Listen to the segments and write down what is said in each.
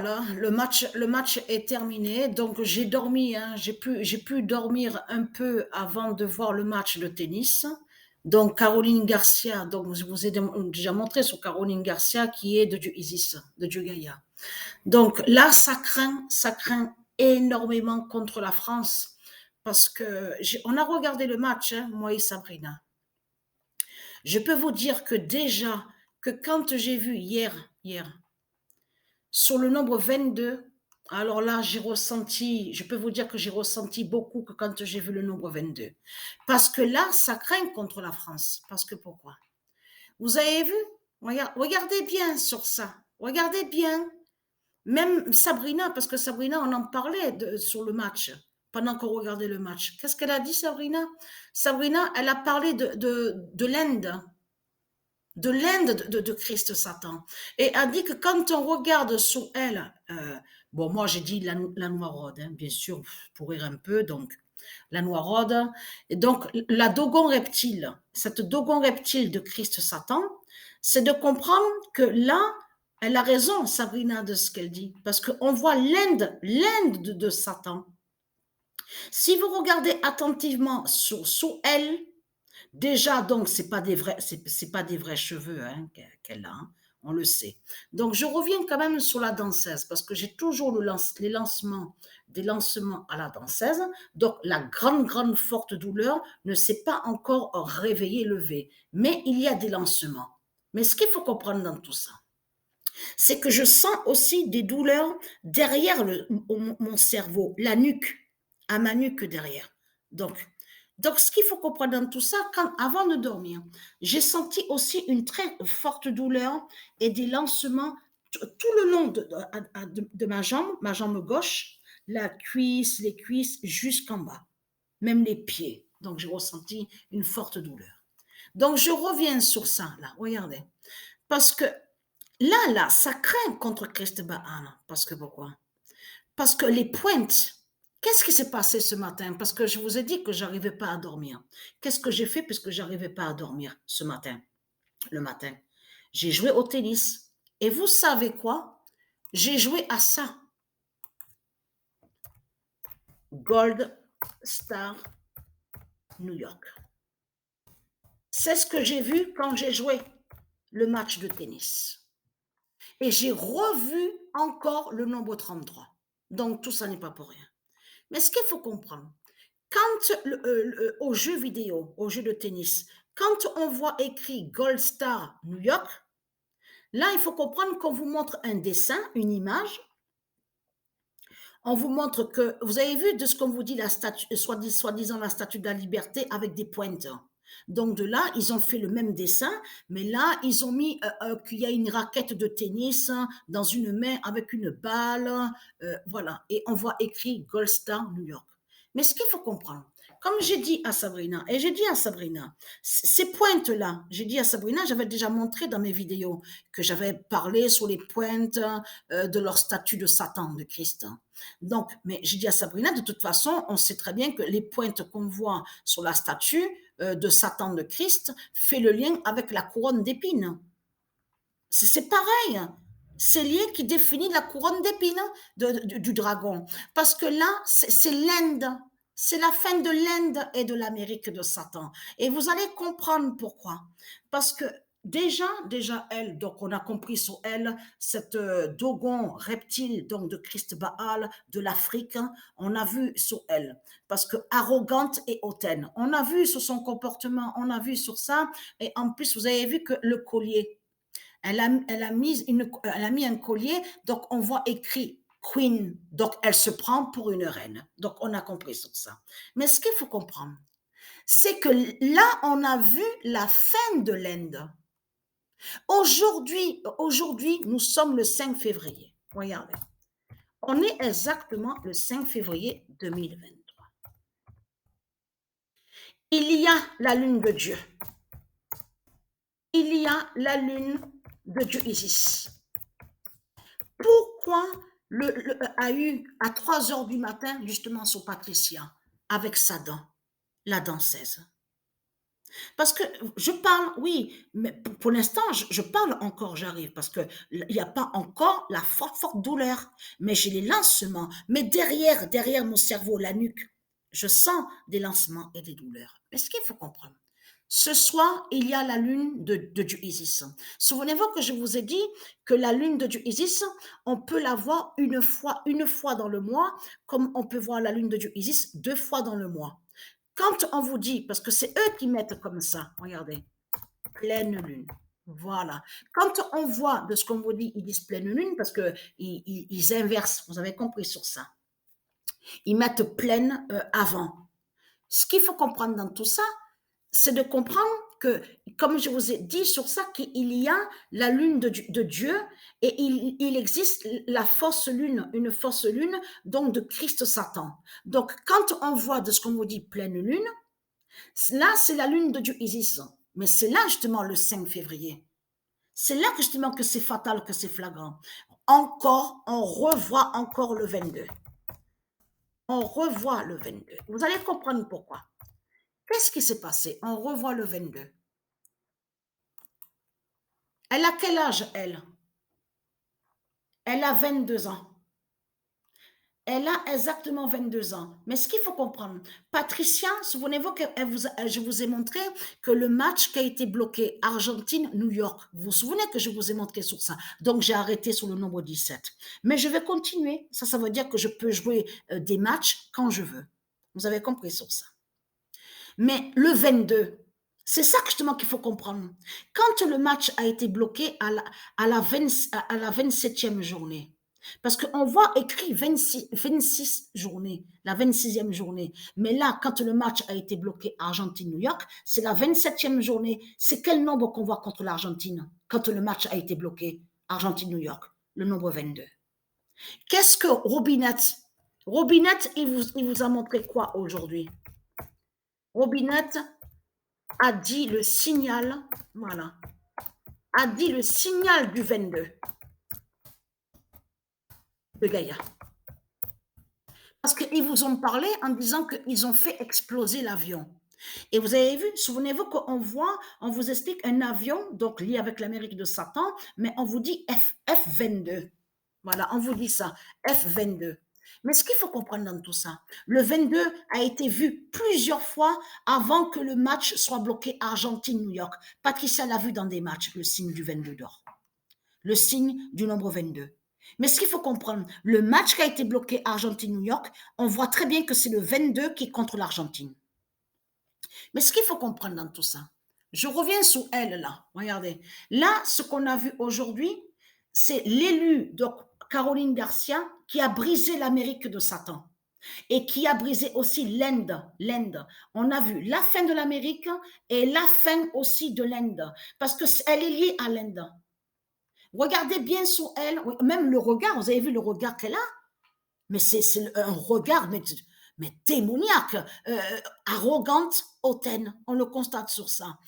Voilà, le match est terminé, donc j'ai dormi, hein, j'ai pu dormir un peu avant de voir le match de tennis. Donc Caroline Garcia, donc je vous ai déjà montré sur Caroline Garcia qui est de Dieu Isis, de Dieu Gaïa. Donc là, ça craint énormément contre la France parce que on a regardé le match, hein, moi et Sabrina. Je peux vous dire que déjà, que quand j'ai vu hier, sur le nombre 22, alors là, je peux vous dire que j'ai ressenti beaucoup que quand j'ai vu le nombre 22. Parce que là, ça craint contre la France. Parce que pourquoi? Vous avez vu? Regardez bien sur ça. Regardez bien. Même Sabrina, parce que Sabrina, on en parlait sur le match, pendant qu'on regardait le match. Qu'est-ce qu'elle a dit, Sabrina? Sabrina, elle a parlé de l'Inde, de Christ Satan. Et a dit que quand on regarde sur elle, bon, moi j'ai dit la noiraude, hein, bien sûr, pour rire un peu, donc la noiraude, et donc la dogon reptile, cette dogon reptile de Christ Satan, c'est de comprendre que là, elle a raison, Sabrina, de ce qu'elle dit, parce qu'on voit l'Inde de Satan. Si vous regardez attentivement sous elle, déjà, donc, c'est pas des vrais cheveux, hein, qu'elle a, hein, on le sait. Donc, je reviens quand même sur la danseuse parce que j'ai toujours des lancements à la danseuse. Donc, la grande forte douleur ne s'est pas encore réveillée, levée, mais il y a des lancements. Mais ce qu'il faut comprendre dans tout ça, c'est que je sens aussi des douleurs derrière mon cerveau, la nuque, à ma nuque derrière. Donc, ce qu'il faut comprendre dans tout ça, avant de dormir, j'ai senti aussi une très forte douleur et des lancements tout le long de ma jambe gauche, la cuisse, les cuisses, jusqu'en bas, même les pieds. Donc, j'ai ressenti une forte douleur. Donc, je reviens sur ça, là, regardez. Parce que là, ça craint contre Christ Baal. Parce que pourquoi? Parce que les pointes, qu'est-ce qui s'est passé ce matin? Parce que je vous ai dit que j'arrivais pas à dormir. Qu'est-ce que j'ai fait puisque j'arrivais pas à dormir ce matin, le matin? J'ai joué au tennis. Et vous savez quoi? J'ai joué à ça. Gold Star New York. C'est ce que j'ai vu quand j'ai joué le match de tennis. Et j'ai revu encore le nombre 33. Donc tout ça n'est pas pour rien. Mais ce qu'il faut comprendre, quand au jeu vidéo, au jeu de tennis, quand on voit écrit Gold Star New York, là, il faut comprendre qu'on vous montre un dessin, une image. On vous montre que, vous avez vu de ce qu'on vous dit, la statue, soi-disant la statue de la liberté avec des pointes. Donc de là, ils ont fait le même dessin, mais là, ils ont mis qu'il y a une raquette de tennis dans une main avec une balle, voilà. Et on voit écrit Gold Star New York. Mais ce qu'il faut comprendre, comme j'ai dit à Sabrina, et j'ai dit à Sabrina, ces pointes-là, j'ai dit à Sabrina, j'avais déjà montré dans mes vidéos que j'avais parlé sur les pointes de leur statue de Satan, de Christ. Donc, mais j'ai dit à Sabrina, de toute façon, on sait très bien que les pointes qu'on voit sur la statue de Satan de Christ fait le lien avec la couronne d'épines. C'est pareil. C'est lié qui définit la couronne d'épines du dragon. Parce que là, c'est l'Inde. C'est la fin de l'Inde et de l'Amérique de Satan. Et vous allez comprendre pourquoi. Parce que déjà elle, donc on a compris sur elle, cette dogon reptile donc de Christ Baal de l'Afrique, hein, on a vu sur elle. Parce que arrogante et hautaine. On a vu sur son comportement, on a vu sur ça. Et en plus, vous avez vu que le collier, elle a mis un collier, donc on voit écrit Queen, donc elle se prend pour une reine. Donc on a compris sur ça. Mais ce qu'il faut comprendre, c'est que là, on a vu la fin de l'Inde. Aujourd'hui, nous sommes le 5 février. Regardez. On est exactement le 5 février 2023. Il y a la lune de Dieu. Il y a la lune de Dieu Isis. Pourquoi a eu à 3 heures du matin, justement, sur Patricia, avec sa dent, la danseuse? Parce que je parle, oui, mais pour l'instant, je parle encore, j'arrive, parce que il n'y a pas encore la forte, forte douleur. Mais j'ai les lancements. Mais derrière mon cerveau, la nuque, je sens des lancements et des douleurs. Mais ce qu'il faut comprendre, ce soir, il y a la lune de du Isis. Souvenez-vous que je vous ai dit que la lune de du Isis, on peut la voir une fois dans le mois, comme on peut voir la lune de du Isis deux fois dans le mois. Quand on vous dit, parce que c'est eux qui mettent comme ça, regardez, pleine lune. Voilà. Quand on voit de ce qu'on vous dit, ils disent pleine lune parce que ils inversent. Vous avez compris sur ça. Ils mettent pleine avant. Ce qu'il faut comprendre dans tout ça, c'est de comprendre que, comme je vous ai dit sur ça, qu'il y a la lune de Dieu et il existe la fausse lune, une fausse lune, donc de Christ Satan. Donc, quand on voit de ce qu'on vous dit pleine lune, là, c'est la lune de Dieu Isis. Mais c'est là, justement, le 5 février. C'est là, justement, que c'est fatal, que c'est flagrant. Encore, on revoit encore le 22. On revoit le 22. Vous allez comprendre pourquoi. Qu'est-ce qui s'est passé? On revoit le 22. Elle a quel âge, elle? Elle a 22 ans. Elle a exactement 22 ans. Mais ce qu'il faut comprendre, Patricia, souvenez-vous que je vous ai montré que le match qui a été bloqué, Argentine-New York, vous vous souvenez que je vous ai montré sur ça. Donc, j'ai arrêté sur le nombre 17. Mais je vais continuer. Ça veut dire que je peux jouer des matchs quand je veux. Vous avez compris sur ça. Mais le 22, c'est ça justement qu'il faut comprendre. Quand le match a été bloqué à la 27e journée, parce qu'on voit écrit 26 journées, la 26e journée. Mais là, quand le match a été bloqué Argentine-New York, c'est la 27e journée. C'est quel nombre qu'on voit contre l'Argentine quand le match a été bloqué Argentine-New York? Le nombre 22. Qu'est-ce que Robinette, il vous a montré quoi aujourd'hui? Robinette a dit le signal, voilà, a dit le signal du 22 de Gaïa. Parce qu'ils vous ont parlé en disant qu'ils ont fait exploser l'avion. Et vous avez vu, souvenez-vous qu'on voit, on vous explique un avion, donc lié avec l'Amérique de Satan, mais on vous dit F22. Voilà, on vous dit ça, F22. Mais ce qu'il faut comprendre dans tout ça, le 22 a été vu plusieurs fois avant que le match soit bloqué Argentine-New York. Patricia l'a vu dans des matchs, le signe du 22 d'or, le signe du nombre 22. Mais ce qu'il faut comprendre, le match qui a été bloqué Argentine-New York, on voit très bien que c'est le 22 qui est contre l'Argentine. Mais ce qu'il faut comprendre dans tout ça, je reviens sur elle là, regardez. Là, ce qu'on a vu aujourd'hui, c'est l'élu, donc Caroline Garcia, qui a brisé l'Amérique de Satan et qui a brisé aussi l'Inde. L'Inde. On a vu la fin de l'Amérique et la fin aussi de l'Inde, parce qu'elle est liée à l'Inde. Regardez bien sur elle, même le regard, vous avez vu le regard qu'elle a, mais c'est un regard mais démoniaque, arrogante, hautaine. On le constate sur ça.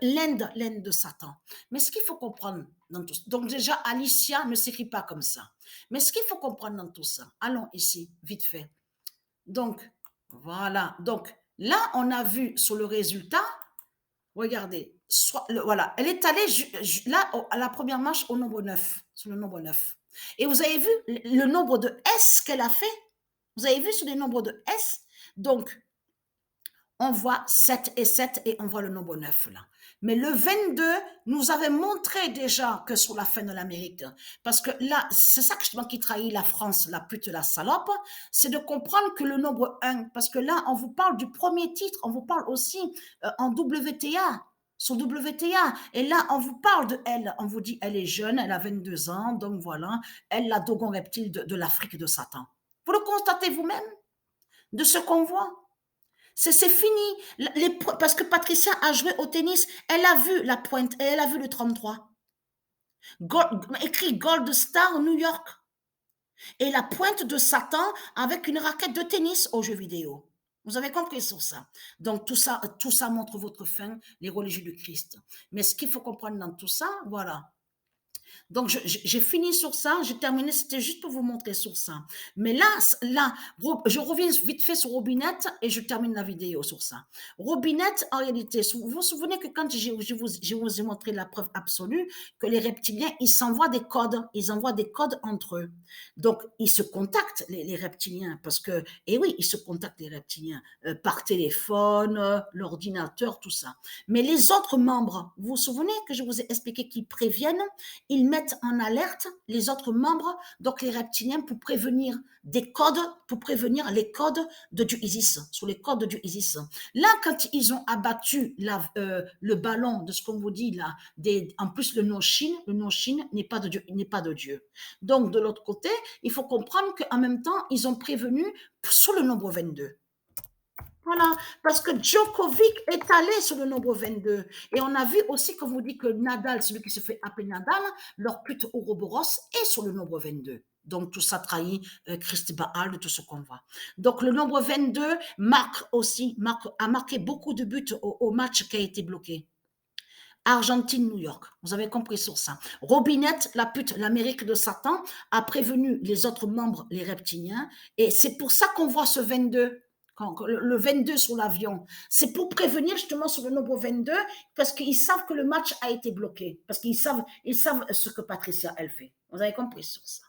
L'Inde de Satan. Mais ce qu'il faut comprendre dans tout ça, donc déjà, Alicia ne s'écrit pas comme ça. Mais ce qu'il faut comprendre dans tout ça, allons ici, vite fait. Donc, voilà. Donc, là, on a vu sur le résultat, regardez, voilà, elle est allée là, à la première marche au nombre 9, sur le nombre 9. Et vous avez vu le nombre de S qu'elle a fait? Vous avez vu sur les nombres de S? Donc, on voit 7 et 7 et on voit le nombre 9 là. Mais le 22 nous avait montré déjà que sur la fin de l'Amérique, parce que là, c'est ça justement qui trahit la France, la pute, la salope, c'est de comprendre que le nombre 1, parce que là, on vous parle du premier titre, on vous parle aussi en WTA, sur WTA. Et là, on vous parle de elle. On vous dit, elle est jeune, elle a 22 ans, donc voilà, elle, la dogon reptile de l'Afrique de Satan. Vous le constatez vous-même de ce qu'on voit. C'est fini. Parce que Patricia a joué au tennis, elle a vu la pointe et elle a vu le 33. Écrit Gold Star New York. Et la pointe de Satan avec une raquette de tennis aux jeux vidéo. Vous avez compris sur ça. Donc tout ça montre votre fin, les religieux du Christ. Mais ce qu'il faut comprendre dans tout ça, voilà. Donc, j'ai fini sur ça, j'ai terminé, c'était juste pour vous montrer sur ça. Mais là, je reviens vite fait sur Robinette et je termine la vidéo sur ça. Robinette, en réalité, vous vous souvenez que quand je vous ai montré la preuve absolue que les reptiliens, ils envoient des codes entre eux. Donc, ils se contactent, les reptiliens, parce que, et oui, ils se contactent, les reptiliens, par téléphone, l'ordinateur, tout ça. Mais les autres membres, vous vous souvenez que je vous ai expliqué qu'ils préviennent, ils mettent en alerte les autres membres, donc les reptiliens, pour prévenir des codes, pour prévenir les codes du ISIS, sur les codes du ISIS. Là, quand ils ont abattu le ballon de ce qu'on vous dit là, en plus le nom-Chine n'est pas de Dieu, n'est pas de Dieu. Donc, de l'autre côté, il faut comprendre qu'en même temps, ils ont prévenu sur le nombre 22. Voilà, parce que Djokovic est allé sur le nombre 22. Et on a vu aussi, comme vous dites, que Nadal, celui qui se fait appeler Nadal, leur pute Ouroboros est sur le nombre 22. Donc tout ça trahit Christ Baal de tout ce qu'on voit. Donc le nombre 22 a marqué beaucoup de buts au match qui a été bloqué. Argentine-New York, vous avez compris sur ça. Robinette, la pute, l'Amérique de Satan, a prévenu les autres membres, les reptiliens, et c'est pour ça qu'on voit ce 22 le 22 sur l'avion. C'est pour prévenir justement sur le nombre 22 parce qu'ils savent que le match a été bloqué. Parce ils savent ce que Patricia, elle fait. Vous avez compris sur ça.